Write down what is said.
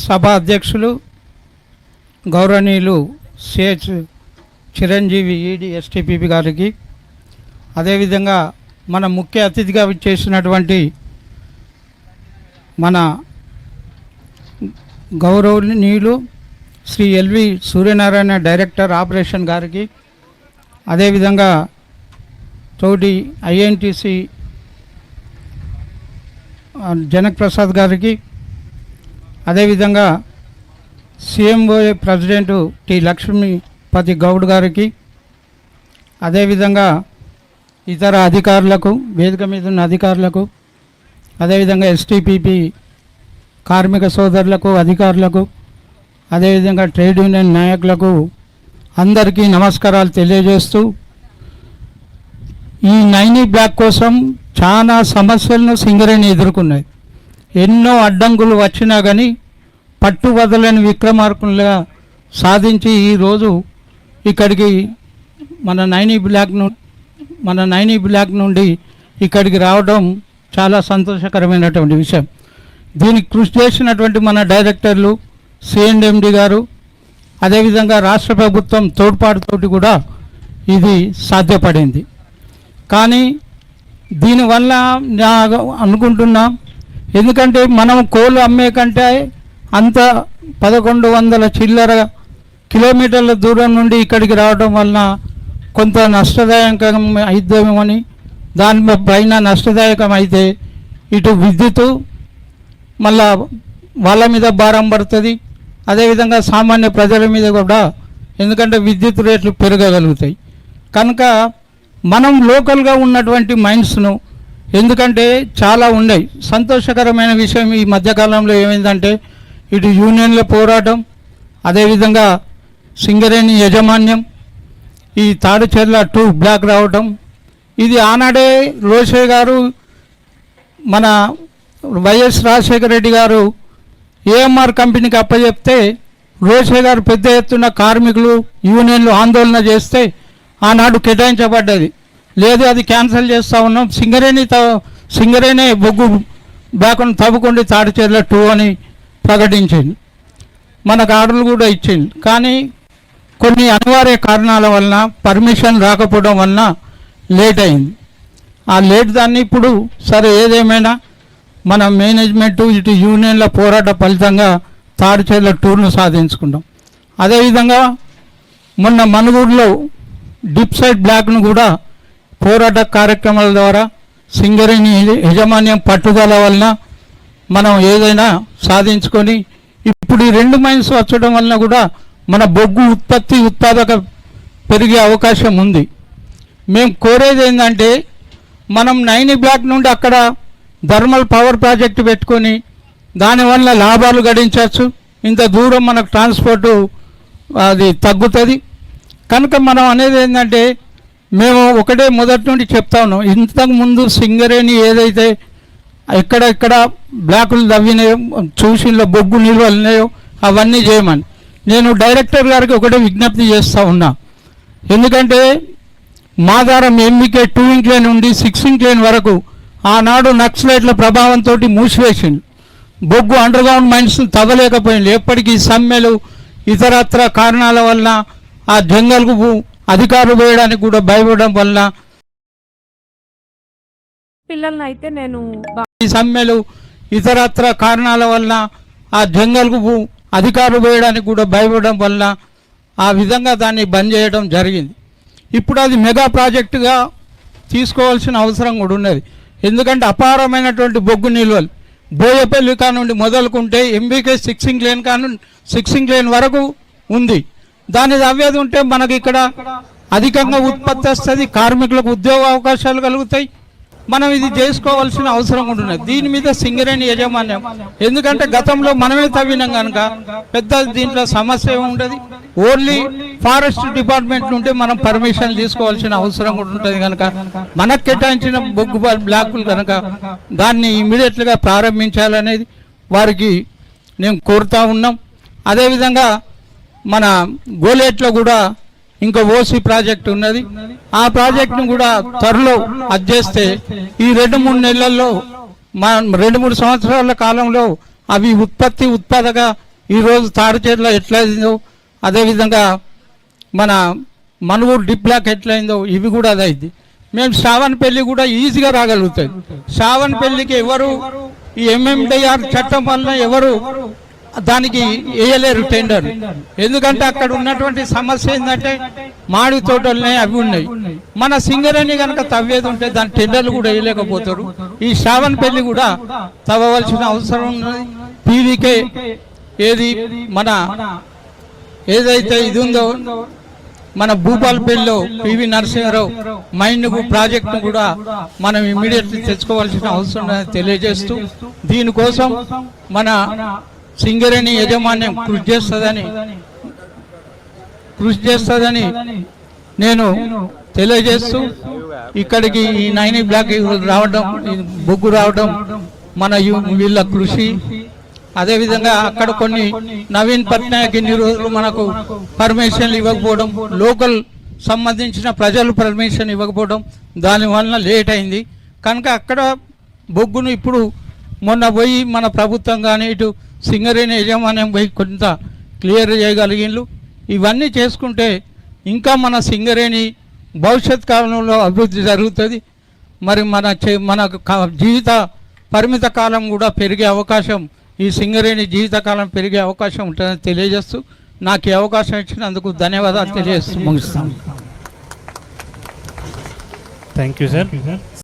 సభ అధ్యక్షులు గౌరవనీయులు CH Chiranjeevi ED STPP గారికి, అదేవిధంగా మన ముఖ్య అతిథిగా విచ్చేసినటువంటి మన గౌరవనీయులు Shri LV Suryanarayana director operation గారికి, అదేవిధంగా తోటి ఐఎన్టీసీ జనక్ ప్రసాద్ గారికి, అదేవిధంగా CMOA president T Lakshmipathi Goud గారికి, అదేవిధంగా ఇతర అధికారులకు, వేదిక మీద ఉన్న అధికారులకు, అదేవిధంగా ఎస్టీపీపీ కార్మిక సోదరులకు, అధికారులకు, అదేవిధంగా ట్రేడ్ యూనియన్ నాయకులకు అందరికీ నమస్కారాలు తెలియజేస్తూ, ఈ నైనీ బ్లాక్ కోసం చాలా సమస్యలను సింగరేణి ఎదుర్కొన్నాయి. ఎన్నో అడ్డంకులు వచ్చినా కానీ పట్టు వదలని విక్రమార్కులుగా సాధించి ఈరోజు ఇక్కడికి మన నైనీ బ్లాక్ నుండి ఇక్కడికి రావడం చాలా సంతోషకరమైనటువంటి విషయం. దీనికి కృషి చేసినటువంటి మన డైరెక్టర్లు, సిఎండి గారు, అదేవిధంగా రాష్ట్ర ప్రభుత్వం తోడ్పాటుతోటి కూడా ఇది సాధ్యపడింది. కానీ దీనివల్ల అనుకుంటున్నాం, ఎందుకంటే మనం కోళ్ళు అమ్మే కంటే అంత 1100 చిల్లర కిలోమీటర్ల దూరం నుండి ఇక్కడికి రావడం వలన కొంత నష్టదాయకం అయిద్దామని, దానిపైన నష్టదాయకం అయితే ఇటు విద్యుత్ మళ్ళా వాళ్ళ మీద భారం పడుతుంది, అదేవిధంగా సామాన్య ప్రజల మీద కూడా, ఎందుకంటే విద్యుత్ రేట్లు పెరగగలుగుతాయి. కనుక మనం లోకల్గా ఉన్నటువంటి మైండ్స్ను, ఎందుకంటే చాలా ఉన్నాయి. సంతోషకరమైన విషయం ఈ మధ్యకాలంలో ఏమైందంటే ఇటు యూనియన్ల పోరాటం, అదేవిధంగా సింగరేణి యాజమాన్యం ఈ తాడిచెర్ల 2 బ్లాక్ రావటం, ఇది ఆనాడే రోషే గారు, మన వైఎస్ రాజశేఖర రెడ్డి గారు ఏఎంఆర్ కంపెనీకి అప్పచెప్తే రోషే గారు పెద్ద ఎత్తున కార్మికులు యూనియన్లు ఆందోళన చేస్తే ఆనాడు కేటాయించబడ్డది. లేదు, అది క్యాన్సిల్ చేస్తూ ఉన్నాం, సింగరేణి బొగ్గు బ్లాక్ను తవ్వుకోండి తాడిచెర్ల 2 అని ప్రకటించింది. మనకు ఆర్డర్లు కూడా ఇచ్చింది. కానీ కొన్ని అనివార్య కారణాల వలన, పర్మిషన్ రాకపోవడం వలన లేట్ అయింది. ఆ లేట్ దాన్ని ఇప్పుడు సరే ఏదేమైనా మన మేనేజ్మెంటు ఇటు యూనియన్ల పోరాట ఫలితంగా తాడిచెర్ల 2ను సాధించుకుంటాం. అదేవిధంగా మొన్న మనుగూరులో డిప్ సైడ్ బ్లాక్ను కూడా పోరాట కార్యక్రమాల ద్వారా సింగరేణి యాజమాన్యం పట్టుదల వలన మనం ఏదైనా సాధించుకొని ఇప్పుడు ఈ 2 మైన్స్ వచ్చడం వలన కూడా మన బొగ్గు ఉత్పాదక పెరిగే అవకాశం ఉంది. మేము కోరేది ఏంటంటే మనం నైనీ బ్లాక్ నుండి అక్కడ థర్మల్ పవర్ ప్రాజెక్టు పెట్టుకొని దానివల్ల లాభాలు గడించవచ్చు. ఇంత దూరం మనకు ట్రాన్స్పోర్టు అది తగ్గుతుంది. కనుక మనం అనేది ఏంటంటే మేము ఒకటే మొదటి నుండి చెప్తా ఉన్నాం, ఇంతకుముందు సింగరేణి ఏదైతే ఎక్కడెక్కడ బ్లాకులు తవ్వినాయో, చూసిలో బొగ్గు నిల్వలు ఉన్నాయో అవన్నీ చేయమని నేను డైరెక్టర్ గారికి ఒకటే విజ్ఞప్తి చేస్తూ ఉన్నా. ఎందుకంటే మాదారం ఎంబీకే 2 ఇంక్ లైన్ నుండి 6 ఇంక్ లైన్ వరకు ఆనాడు నక్సలైట్ల ప్రభావంతో మూసివేసింది. బొగ్గు అండర్గ్రౌండ్ మైన్స్ తవ్వలేకపోయింది. ఎప్పటికీ సమ్మెలు, ఇతరత్ర కారణాల వలన ఆ జంగల్కు అధికారులు వేయడానికి కూడా భయపడడం వలన పిల్లల్ని అయితే నేను ఈ సమ్మెలు, ఇతరత్ర కారణాల వలన ఆ జంగల్కు అధికారులు వేయడానికి కూడా భయపడడం వలన ఆ విధంగా దాన్ని బంద్ చేయడం జరిగింది. ఇప్పుడు అది మెగా ప్రాజెక్టుగా తీసుకోవాల్సిన అవసరం కూడా ఉన్నది. ఎందుకంటే అపారమైనటువంటి బొగ్గు నిల్వలు బోయపల్లి కానుండి మొదలుకుంటే ఎంబీకే 6 ఇంక్ లైన్ కానుండి 6 ఇంక్ లైన్ వరకు ఉంది. దాని తవ్వేది ఉంటే మనకి ఇక్కడ అధికంగా ఉత్పత్తి వస్తుంది, కార్మికులకు ఉద్యోగ అవకాశాలు కలుగుతాయి. మనం ఇది చేసుకోవాల్సిన అవసరం ఉంటున్నది. దీని మీద సింగరేణి యాజమాన్యం, ఎందుకంటే గతంలో మనమే తవ్వినాం కనుక పెద్ద దీంట్లో సమస్య ఉండదు. ఓన్లీ ఫారెస్ట్ డిపార్ట్మెంట్ నుండి మనం పర్మిషన్ తీసుకోవాల్సిన అవసరం కూడా ఉంటుంది. కనుక మనకు కేటాయించిన బొగ్గు బ్లాకులు కనుక దాన్ని ఇమీడియట్గా ప్రారంభించాలనేది వారికి మేము కోరుతూ ఉన్నాం. అదేవిధంగా మన గోలేట్లో కూడా ఇంకో ఓసీ ప్రాజెక్ట్ ఉన్నది. ఆ ప్రాజెక్టును కూడా త్వరలో అధ్యస్తే ఈ 2-3 నెలల్లో 2-3 సంవత్సరాల కాలంలో అవి ఉత్పాదక ఈరోజు తాడిచేరులో ఎట్లయిందో అదేవిధంగా మన మనుగూరు డిప్లాక్ ఎట్లయిందో ఇవి కూడా అదైంది. మేము శ్రావణపల్లి కూడా ఈజీగా రాగలుగుతాయి. శ్రావణపల్లికి ఎవరు ఈ ఎంఎండిఆర్ చట్టం వలన ఎవరు దానికి వేయలేరు టెండర్. ఎందుకంటే అక్కడ ఉన్నటువంటి సమస్య ఏంటంటే మామిడి తోటలనే అవి ఉన్నాయి. మన సింగరేణి కనుక తవ్వేది ఉంటే దాని టెండర్లు కూడా వేయలేకపోతారు. ఈ శ్రావణపల్లి కూడా తవ్వవలసిన అవసరం ఉన్నది. పీవీకే ఏది మన ఏదైతే ఇది ఉందో మన భూపాలపల్లిలో పివి నరసింహారావు మైండ్ ప్రాజెక్టును కూడా మనం ఇమ్మీడియట్లీ తెచ్చుకోవాల్సిన అవసరం ఉందని తెలియజేస్తూ దీనికోసం మన సింగరేణి యాజమాన్యం కృషి చేస్తుందని నేను తెలియజేస్తూ ఇక్కడికి ఈ 9 బ్లాక్ రావడం, బొగ్గు రావడం మన వీళ్ళ కృషి, అదేవిధంగా అక్కడ కొన్ని నవీన్ పట్నాయక్ ఇన్ని రోజులు మనకు పర్మిషన్లు ఇవ్వకపోవడం, లోకల్ సంబంధించిన ప్రజలు పర్మిషన్ ఇవ్వకపోవడం, దానివల్ల లేట్ అయింది. కనుక అక్కడ బొగ్గును ఇప్పుడు మొన్న పోయి మన ప్రభుత్వం కానీ ఇటు సింగరేణి యాజమాన్యం పోయి కొంత క్లియర్ చేయగలిగిన్లు. ఇవన్నీ చేసుకుంటే ఇంకా మన సింగరేణి భవిష్యత్ కాలంలో అభివృద్ధి జరుగుతుంది. మరి మన జీవిత పరిమిత కాలం కూడా పెరిగే అవకాశం, ఈ సింగరేణి జీవితకాలం పెరిగే అవకాశం ఉంటుందని తెలియజేస్తూ నాకు ఈ అవకాశం ఇచ్చినందుకు ధన్యవాదాలు తెలియజేస్తూ ముగిస్తాను. Thank you sir.